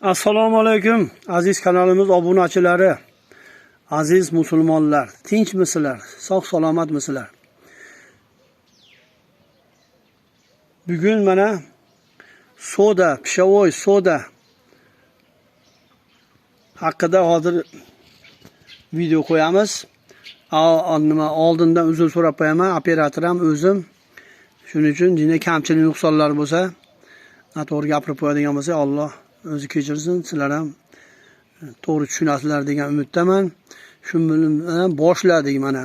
Assalomu alaykum aziz kanalimiz obunachilari, aziz musulmonlar, tinchmisizlar, sog' salomatmisizlar? Bugun mana soda, pishavoy soda haqida hozir video qo'yamiz. Oldindan uzr so'rab qo'yaman, operator ham o'zim. Shuning uchun jina kamchilik nuqsonlar bo'lsa, to'g'ri gapirib qo'yadigan bo'lsa, Alloh o'zi kechirsin, sizlar ham to'g'ri tushunasizlar degan umiddaman. Shu bilan boshladik mana.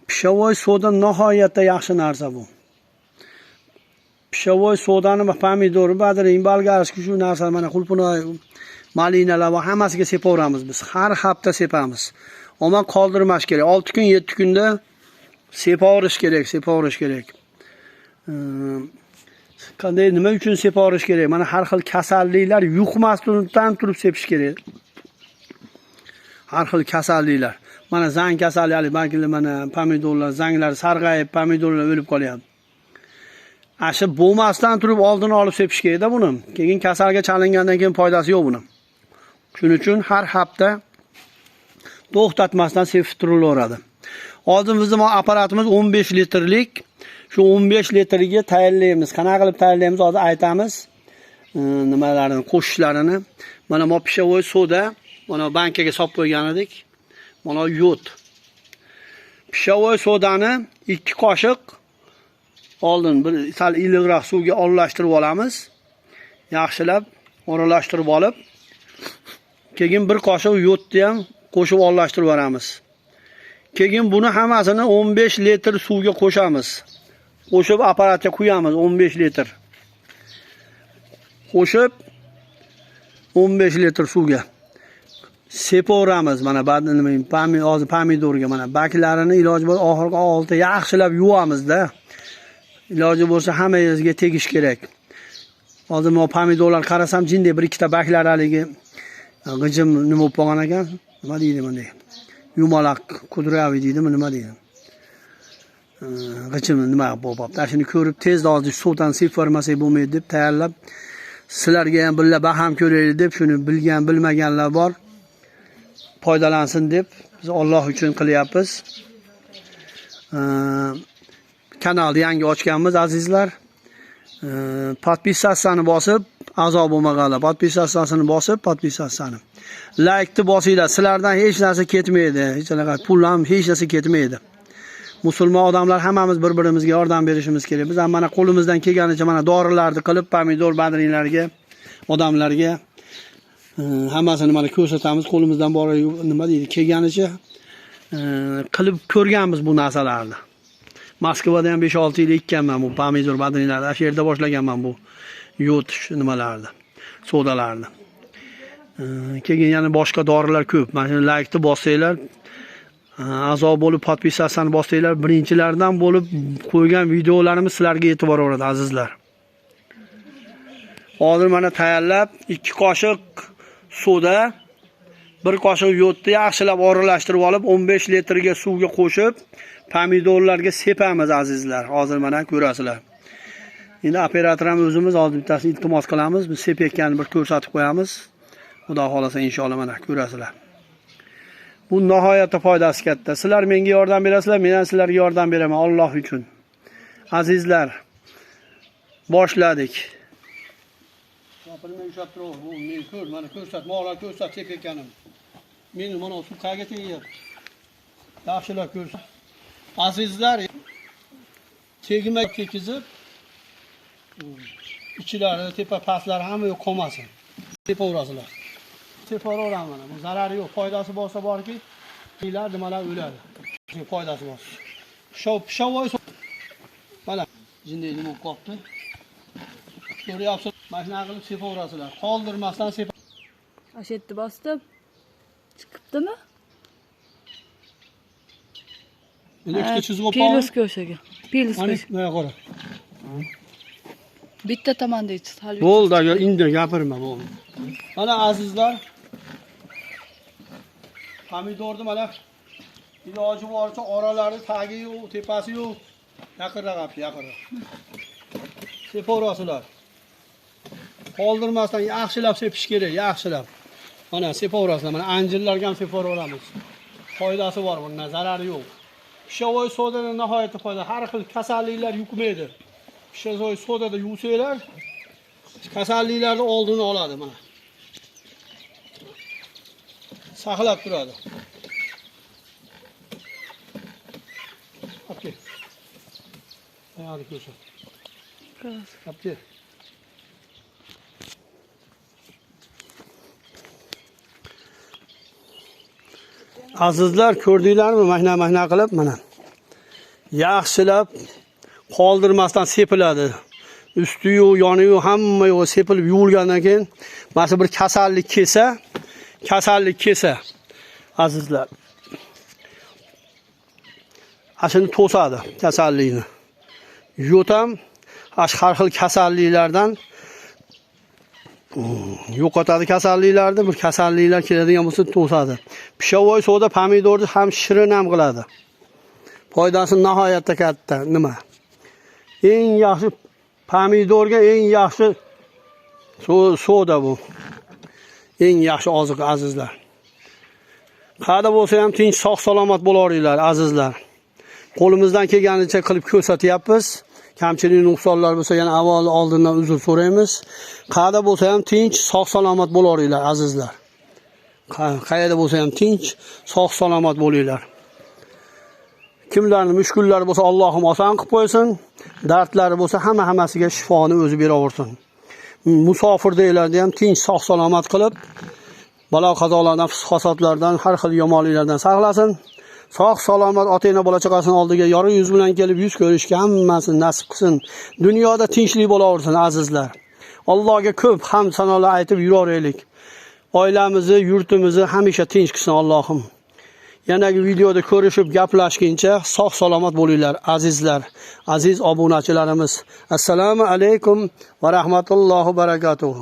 Pishavoy soda nihoyatda yaxshi narsa bu. Pishavoy sodani pomidor, badiring, bolgarskiy shu narsa mana qulpunoy, malinalar va hammasiga sepaveramiz biz. Har hafta sepamiz. Ammo qoldirmash kerak. 6 kun, 7 kunda sepaverish kerak. Qanday nima uchun sepaverish kerak? Mana har xil kasalliklar yuqmasdan turib sepish kerak. Har xil kasalliklar. Mana zang kasalligi, balki mana pomidorlar, zanglar sarg'ayib, pomidorlar o'lib qolyapti. Ashi bo'lmasdan turib oldini olib sepish kerak-da buni. Keyin kasalga chalingandan keyin foydasi yo'q buni. Shuning uchun har hafta to'xtatmasdan sepib turilaveradi. Hozir bizning apparatimiz 15 litrlik. Shu 15 litrga tayyorlaymiz. Qanaqa qilib tayyorlaymiz hozir aytamiz. Nimalarini, qo'shishlarini. Mana bu pishavoy soda, mana bankaga solib qo'ygan edik. Mana yod. Pishavoy sodani 2 qoshiq oldin bir sal iliqroq suvga aralashtirib olamiz. Yaxshilab aralashtirib olib, keyin 1 qoshiq yodni ham qo'shib aralashtirib olamiz. Keyin buni hammasini 15 litr suvga qo'shamiz. Qo'shib apparatga quyamiz 15 litr. Qo'shib 15 litr suvga sepaveramiz. Mana hozir pomidorga mana baklarini iloji bo'lsa oxirgi olti yaxshilab yuvamiz-da. Iloji bo'lsa hammangizga tegish kerak. Hozir men pomidorlar qarasam jinday bir ikkita baklari haligi g'ijim nima bo'lib qolgan ekan. Nima deydi bunday? Yumaloq kudravi deydimi, nima deydi? G'ijim nima bo'lyapti? Shuni ko'rib tezda hozir suvdan sepib yubormasak bo'lmaydi deb tayyorlab, sizlarga ham birga baham ko'raylik deb, shuni bilgan, bilmaganlar bor. Foydalansin deb biz Alloh uchun qilyapmiz. Kanalni yangi ochganmiz azizlar. Podpisatsiyani bosib, a'zo bo'lmaganlar podpisatsiyasini bosib, podpisatsiyani. Like'ni bosinglar. Sizlardan hech narsa ketmaydi. Hech qanaqa pul ham hech narsa ketmaydi. Musulmon odamlar hammamiz bir-birimizga yordam berishimiz kerak. Biz ham mana qo'limizdan kelganicha mana dorilarni qilib, pomidor badringlarga, odamlarga hammasini mana ko'rsatamiz. Qo'limizdan bor nima deydi, kelganicha qilib ko'rganmiz bu narsalarni. Moskvada ham 5-6 yil ekkanman bu pomidor badringlarni. Shu yerda boshlaganman bu yod nimalarni, sodalarni. Keyin yana boshqa dorilar ko'p. Mana shuni like'ni bossanglar, a'zo bo'lib podpisatsiyani bossanglar, birinchilardan bo'lib qo'ygan videolarimiz sizlarga yetib boraveradi azizlar. Hozir mana tayyorlab 2 qoshiq soda, 1 qoshiq yodni yaxshilab aralashtirib olib 15 litrga suvga qo'shib pomidorlarga sepamiz azizlar. Hozir mana ko'rasizlar. Endi operator ham o'zimiz hozir bittasini iltimos qilamiz. Biz sepayotganini bir ko'rsatib qo'yamiz. Xudo xolasa inshaalloh mana ko'rasizlar. Bu nihoyatda foydasi katta. Sizlar menga yordam berasizlar, men ham sizlarga yordam beraman Alloh uchun. Azizlar, boshladik. Gapirmay ushlab turib, bu men ko'r, mana ko'rsat, mo'g'lar ko'rsat sepayotganim. Meni mana suv qayerga tegyapti? Yaxshilab ko'rsat. Azizlar, tegmak tekizib, ichlari, tepa pastlari hamma yo'q qolmasin. Sepaverasizlar. Sepaveramiz mana. Bu zarari yo'q, foydasi bo'lsa borki, yillar nimalar o'ladi. Foydasi bor. Pishavoy mana jinday nima bo'lib qolibdi. Ko'ryapsiz, mana shuna qilib sepaverasizlar. Qoldirmasdan sepib. Ashetni bosdim. Chiqibdimi? Endi ikkita chizib olib Piluska o'shaga. Piluska. Mana qara. Bitta tomonda ichsiz. Bo'ldi, endi gapirma bo'ldi. Mana azizlar, pomidorni mana iloji boricha oralari, tagi yo'q, tepasi yo'q. Yaqinroq. Sepaverasizlar. qoldirmasdan yaxshilab sepish kerak, yaxshilab. Mana sepaverasizlar, mana anjirlarga ham sepaveramiz. Foydasi bor, bundan zarari yo'q. Pishovoy sodada nihoyatda foyda, har xil kasalliklar yuqmaydi. Pishovoy sodada yuvsanglar, kasalliklarning oldini oladi mana. Saqlab turadi. Okey. Hadi ko'rsat. Okey. Azizlar, ko'rdinglarmi? Mahna qilib mana. Yaxshilab qoldirmasdan sepiladi. Usti-yu, yoni-yu hamma yo'q sepilib yuvilgandan keyin mana bir kasallik kelsa, azizlar. Ashuni to'sadi kasallikni. Yo'tam har xil kasalliklardan yo'qotadi kasalliklarni, bir kasalliklar keladigan bo'lsa to'sadi. Pishovoy soda pomidorni ham shirin ham qiladi. Foydasi nihoyatda katta. Nima? Eng yaxshi pomidorga eng yaxshi soda bu. Eng yaxshi oziq azizlar. Qayerda bo'lsa ham tinch, sog' salomat bo'laveringlar azizlar. Qo'limizdan kelganicha qilib ko'rsatyapmiz. Kamchilik nuqsonlar bo'lsa yana avval oldindan uzr so'raymiz. Qayerda bo'lsa ham tinch, sog' salomat bo'laveringlar azizlar. Qayerda bo'lsa ham tinch, sog' salomat bo'linglar. Kimlarning mushkullari bo'lsa Allohim oson qilib qo'ysin. Dardlari bo'lsa hammasiga shifoni o'zi beraversin. Musofirdagilarni ham tinch, sog' salomat qilib, balo qazolardan, fisq-fasodlardan, har xil yomonliklardan saqlasin. Sog' salomat ota-ona bola chaqasini oldiga yorug' yuz bilan kelib yuz ko'rishga hammasini nasib qilsin. Dunyoda tinchlik bo'laversin azizlar. Allohga ko'p hamd sanolar aytib yuraveraylik. Oilamizni, yurtimizni hamisha tinch qilsin Allohim. Yanagi videoda ko'rishib gaplashguncha sog' salomat bo'linglar azizlar, aziz obunachilarimiz. Assalomu alaykum va rahmatullohi va barakatuh.